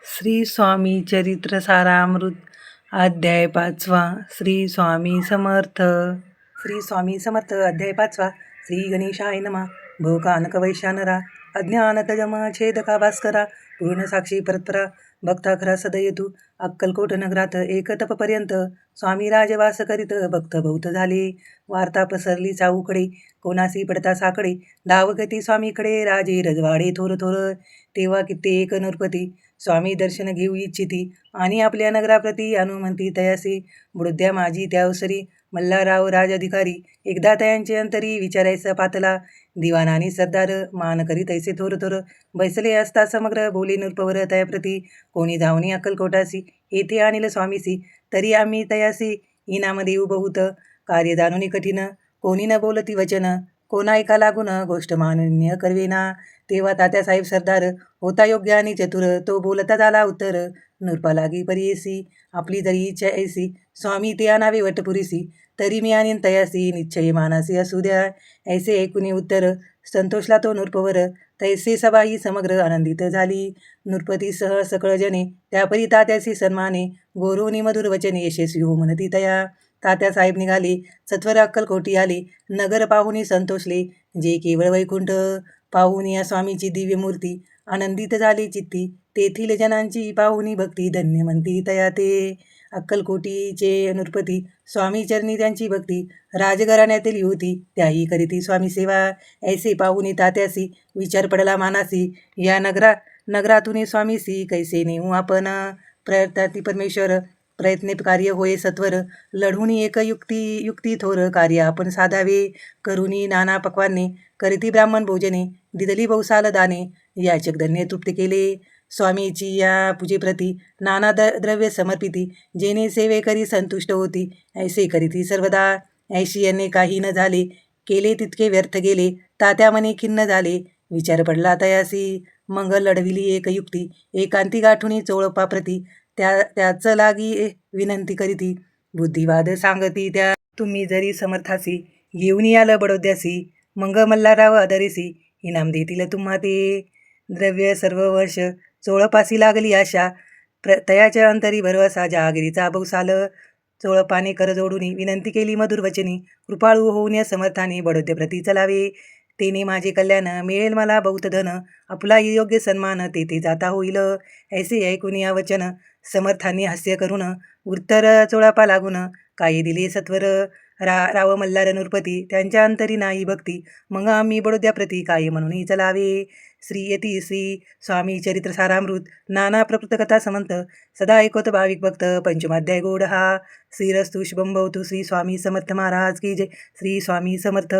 श्री स्वामी चरित्र सारामृत अध्याय 5. श्री स्वामी समर्थ. श्री स्वामी समर्थ. अध्याय 5. श्री गणेशाय नमः. भोकानक वैशानरा अज्ञानतजम छेदका भास्करा पूर्ण साक्षी परत्परा भक्ता खरा सदयतु. अक्कलकोट नगरात एक तपपर्यंत स्वामी राजवास करीत भक्त बहुत झाले. वार्ता पसरली चाऊकडे कोणासी पडता साकडे धावगती स्वामीकडे राजे रजवाडे थोर थोर. तेव्हा कित्येक नृपती स्वामी दर्शन घेऊ इच्छिती आणि आपल्या नगराप्रती अनुमंती तयासी. वृद्ध्या माझी त्यावसरी मल्हारराव राजाधिकारी एकदा तयांचे अंतरी विचारायचा पातला. दिवाणानी सरदार मान करीत ऐसे थोर थोर बैसले असता समग्र बोली नृपवर तयाप्रती. कोणी धावणी अक्कलकोटासी येथे आणील स्वामीसी तरी आम्ही तयासी इनाम देऊ बहुत. कार्य जाणून कठीण कोणी न बोलती वचन कोणा ऐका लागून गोष्ट माननीय करवेना. तेव्हा तात्यासाहेब सरदार होता योग्य आणि चतुर तो बोलता झाला उत्तर. नृपा लागी परियेसी आपली जरी इच्छा ऐसी स्वामी ते आणावे वटपुरीसी तरी मी आणीन तयासी निश्चय मानासी असू द्या. ऐसे ऐकुनी उत्तर संतोषला तो नृपवर. तैसे सभाही समग्र आनंदित झाली. नृपतीसह सकळ जने त्यापरी तात्यासी सन्माने गोरोनी मधुर वचने यशस्वी हो म्हणती तया. तात्यासाहेब निघाले सत्वर अक्कलकोटी आले. नगर पाहुणी संतोषले जे केवळ वैकुंठ. पाहुणी या स्वामीची दिव्य मूर्ती आनंदित झाली चित्ती. तेथील जनांची पाहुणी भक्ती धन्य म्हणती तया ते. अक्कलकोटीचे नृपती स्वामी चरणी त्यांची भक्ती राजघराण्यातील होती त्याही करीती स्वामी सेवा. ऐसे पाहुणी तात्यासी विचार पडला मानासी या नगरातून स्वामीसी कैसे नेऊ आपण. प्रयत्नाती परमेश्वर प्रयत्ने कार्य होय सत्वर. लढून एक युक्ती थोर कार्य आपण साधावे. करुणी नाना पक्वाने करीती ब्राह्मण भोजने दिदली बहुसाल दाने याचक धन्य तृप्त केले. स्वामीची या पूजेप्रती नाना द्रव्य समर्पिती जेणे सेवे करी संतुष्ट होती. ऐसे करीती सर्वदा. ऐशी यांनी काही न झाले केले तितके व्यर्थ गेले. तात्या मने खिन्न झाले विचार पडला तयासी. मग लढविली एक युक्ती एकांती गाठुनी चोळपाप्रती त्याच लागी विनंती करीती. बुद्धिवाद सांगती त्या तुम्ही जरी समर्थासी घेऊन याल बडोद्यासी मग मल्हारराव आदरेसी इनाम देतील तुम्हा ते. द्रव्य सर्व वर्ष चोळपासी लागली आशा तयाच्या अंतरी भरवसा जहागिरीचा बहुसाल. चोळपाने कर जोडून विनंती केली मधुर वचनी कृपाळू होऊन या समर्थाने बडोद्याप्रती चलावे. तेने माझे कल्याण मिळेल मला बहुत धन आपला योग्य सन्मान तेथे जाता होईल. ऐसे ऐकून या वचन समर्थांनी हास्य करून उत्तर चोळपा लागून काय दिले सत्वर. राव मल्हार नृपती त्यांच्या अंतरी नाही भक्ती मग आम्ही बडोद्याप्रती काय म्हणून चलावे. श्री स्वामी चरित्र सारामृत नाना प्रकृत कथा समंत सदा ऐकवत भाविक भक्त. पंचमाध्याय गोड हा. श्रीरस्तु शुभम भवतु. श्री स्वामी समर्थ महाराज की जय. श्री स्वामी समर्थ.